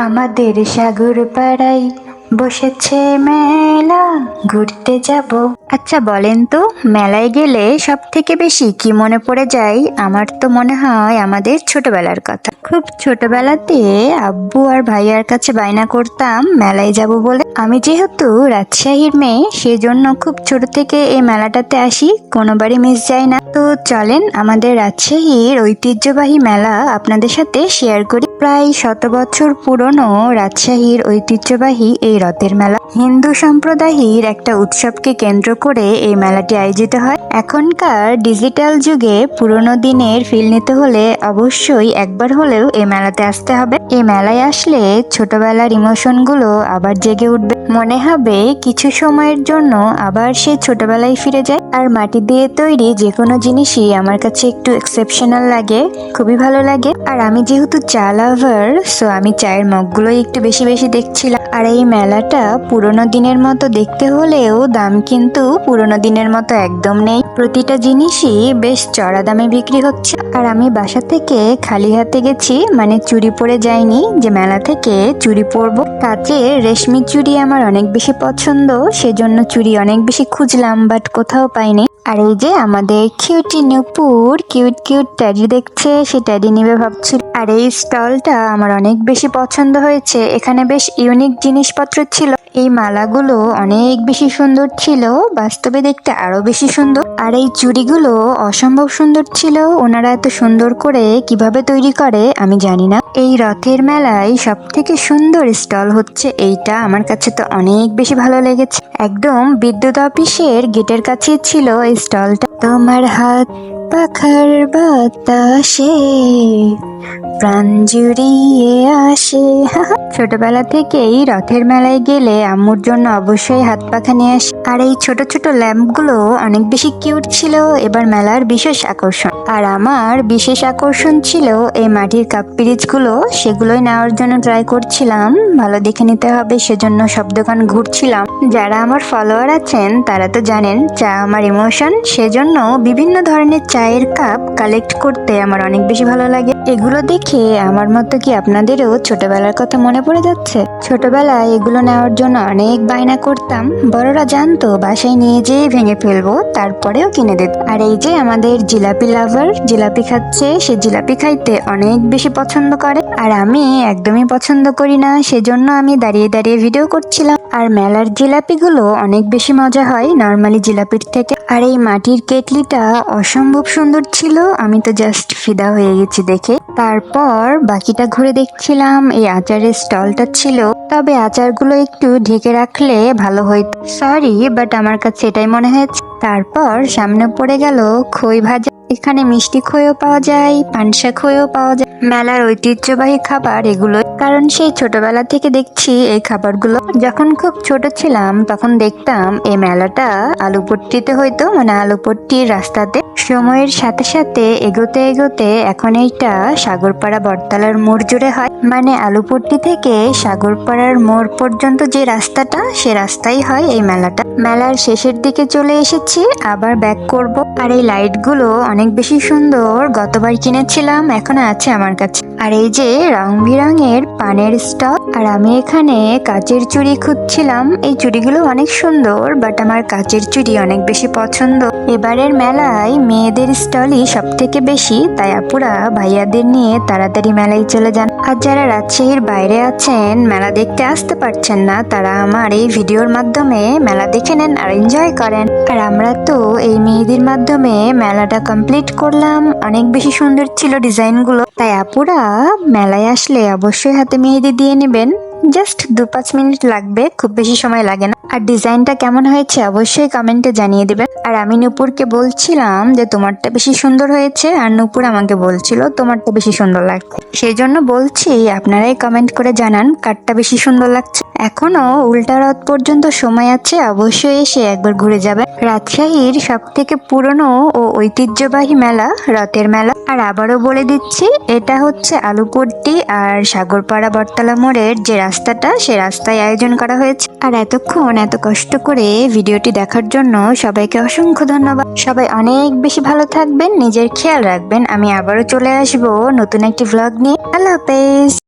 আমাদের সাগর পাড়ায় বসেছে মেলা, ঘুরতে যাব। আচ্ছা বলেন তো, মেলায় গেলে সব থেকে বেশি কি মনে পড়ে যায়? আমার তো মনে হয় আমাদের ছোটবেলার কথা। খুব ছোটবেলাতে আব্বু আর ভাইয়ার কাছে বায়না করতাম মেলায় যাব বলে। আমি যেহেতু রাজশাহীর মেয়ে, সেজন্য খুব ছোট থেকে এই মেলাটাতে আসি, কোনোবারই মিস যায় না। তো চলেন আমাদের রাজশাহীর ঐতিহ্যবাহী মেলা আপনাদের সাথে শেয়ার করি। প্রায় 100 বছর পুরনো রাজশাহীর ঐতিহ্যবাহী এই রথের মেলা হিন্দু সম্প্রদায়ের একটা উৎসবকে কেন্দ্র করে এই মেলাটি আয়োজিত হয়। এখনকার ডিজিটাল যুগে পুরনো দিনের ফিল নিতে হলে অবশ্যই একবার হলেও এই মেলাতে আসতে হবে। এই মেলায় আসলে ছোটবেলার ইমোশন গুলো আবার জেগে উঠবে, মনে হবে কিছু সময়ের জন্য আবার সেই ছোটবেলায় ফিরে যায়। আর মাটি দিয়ে তৈরি যে কোনো জিনিসই আমার কাছে একটু এক্সেপশনাল লাগে, খুবই ভালো লাগে। আর আমি যেহেতু চা লাভার, সো আমি চায়ের মগগুলোই একটু বেশি বেশি দেখছিলাম। আর এই মেলাটা পুরোনো দিনের মতো দেখতে হলেও দাম কিন্তু পুরোনো দিনের মতো একদম নেই। প্রতিটা জিনিসই বেশ চড়া দামে বিক্রি হচ্ছে। আর আমি বাসা থেকে খালি হাতে গেছি, মানে চুড়ি পরে যাইনি যে মেলা থেকে চুড়ি পরবো। কাচের রেশমি চুড়ি আমার অনেক বেশি পছন্দ, সেজন্য চুড়ি অনেক বেশি খুঁজলাম, বাট কোথাও পাইনি। আর এই যে আমাদের কিউটি নুপুর কিউট কিউট ট্যাডি দেখছে, সে ট্যাডি নিবে ভাবছিল। আর এই স্টলটা আমার অনেক বেশি পছন্দ হয়েছে, এখানে বেশ ইউনিক জিনিসপত্র ছিল। এই মালাগুলো অনেক বেশি সুন্দর ছিল, বাস্তবে দেখতে আরো বেশি সুন্দর। আর এই চুড়িগুলো অসম্ভব সুন্দর ছিল। ওনারা এত সুন্দর করে কিভাবে তৈরি করে আমি জানি না। এই রথের মেলায় সব থেকে সুন্দর স্টল হচ্ছে এইটা, আমার কাছে তো অনেক বেশি ভালো লেগেছে। একদম বিদ্যুৎ অফিসের গেটের কাছে ছিল এই স্টলটা। তোমার হাত পাখার বাতাসে প্রাণ জুড়িয়ে আসে। ছোটবেলা থেকেই রথের মেলায় গেলে আম্মুর জন্য অবশ্যই হাত পাখা নিয়ে আসি। আর এই ছোট ছোট ল্যাম্প গুলো অনেক বেশি কিউট ছিল, এবার মেলার বিশেষ আকর্ষণ। আর আমার বিশেষ আকর্ষণ ছিল এই মাটির কাপ পিরিচ গুলো, সেগুলোই নেওয়ার জন্য ট্রাই করছিলাম। ভালো দেখে নিতে হবে, সেজন্য সব দোকান ঘুরছিলাম। যারা আমার ফলোয়ার আছেন তারা তো জানেন চা আমার ইমোশন, সেজন্য বিভিন্ন ধরনের চায়ের কাপ কালেক্ট করতে আমার অনেক বেশি ভালো লাগে। এগুলো দেখে আমার মতো কি আপনাদেরও ছোটবেলার কথা মনে পড়ে যাচ্ছে? ছোটবেলায় এগুলো নেওয়ার জন্য অনেক বায়না করতাম, বড়রা জানতো বাসায় নিয়ে যেয়ে ভেঙে ফেলবো, তারপরেও কিনে দিত। আর এই যে আমাদের জিলাপি লাভার জিলাপি খাচ্ছে, সে জিলাপি খাইতে অনেক বেশি পছন্দ করে। আর আমি একদমই পছন্দ করি না, সেজন্য আমি দাঁড়িয়ে দাঁড়িয়ে ভিডিও করছিলাম। আর মেলার জিলাপিগুলো অনেক বেশি মজা হয় নর্মালি জিলাপির থেকে। আর এই মাটির কেটলিটা অসম্ভব সুন্দর ছিল, আমি তো জাস্ট ফিদা হয়ে গেছি দেখে। তারপর বাকিটা ঘুরে দেখছিলাম, এই আচারের স্টলটা ছিল, তবে আচারগুলো একটু ঢেকে রাখলে ভালো হইতো। সরি, বাট আমার কাছে এটাই মনে হয়েছে। তারপর সামনে পড়ে গেল খই ভাজা। এখানে মিষ্টি খইও পাওয়া যায়, পানসা খইও পাওয়া যায়। মেলার ঐতিহ্যবাহী খাবার এগুলো, কারণ সেই ছোটবেলা থেকে দেখছি এই খাবারগুলো। যখন খুব ছোট ছিলাম তখন দেখতাম এই মেলাটা আলুপট্টিতে হইতো, মানে আলুপট্টির রাস্তাতে। সময়ের সাথে সাথে এগোতে এগোতে এখন এইটা সাগরপাড়া বটতলার মোড় জুড়ে হয়, মানে আলুপট্টি থেকে সাগরপাড়ার মোড় পর্যন্ত যে রাস্তাটা, সে রাস্তাই হয় এই মেলাটা। মেলার শেষের দিকে চলে এসেছি, আবার ব্যাক করব। আর এই লাইটগুলো অনেক বেশি সুন্দর, গতবার কিনেছিলাম, এখনো আছে আমার কাছে। আর এই যে রং বিরঙের পানের স্টল। আর আমি এখানে কাচের চুড়ি খুঁজছিলাম, এই চুড়িগুলো অনেক সুন্দর, বাট আমার কাচের চুড়ি অনেক বেশি পছন্দ। এবারের মেলায় মেয়েদের স্টলই সব থেকে বেশি, তাই আপুরা ভাইয়াদের নিয়ে তাড়াতাড়ি মেলায় চলে যান। আর যারা রাজশাহীর বাইরে আছেন, মেলা দেখতে আসতে পারছেন না, তারা আমার এই ভিডিওর মাধ্যমে মেলা দেখে নেন আর এনজয় করেন। আর আমরা তো এই মেহেদির মাধ্যমে মেলাটা কমপ্লিট করলাম, অনেক বেশি সুন্দর ছিল ডিজাইনগুলো। তাই আপুরা মেলায় আসলে অবশ্যই হাতে মেহেদি দিয়ে নেবেন, জাস্ট 2-5 মিনিট লাগবে, খুব বেশি সময় লাগে না। আর ডিজাইনটা কেমন হয়েছে অবশ্যই কমেন্টে জানিয়ে দিবেন। আর আমি নূপুরকে বলছিলাম যে তোমারটা বেশি সুন্দর হয়েছে, আর নূপুর আমাকে বলছিল তোমারটা বেশি সুন্দর লাগছে। সেই জন্য বলছি আপনারাই কমেন্ট করে জানান কারটা বেশি সুন্দর লাগছে। এখনো উল্টা রথ পর্যন্ত সময় আছে, অবশ্যই এসে একবার ঘুরে যাবেন। রাজশাহীর সব থেকে পুরনো ও ঐতিহ্যবাহী মেলা রথের মেলা। আর আবারও বলে দিচ্ছি, এটা হচ্ছে আলুপট্টি আর সাগরপাড়া বটতলা মোড়ের যে রাস্তাটা, সে রাস্তায় আয়োজন করা হয়েছে। আর এতক্ষণ এত কষ্ট করে ভিডিওটি দেখার জন্য সবাইকে অসংখ্য ধন্যবাদ। সবাই অনেক বেশি ভালো থাকবেন, নিজের খেয়াল রাখবেন। আমি আবারও চলে আসবো নতুন একটি ভ্লগ নিয়ে। আল্লাহ হাফেজ।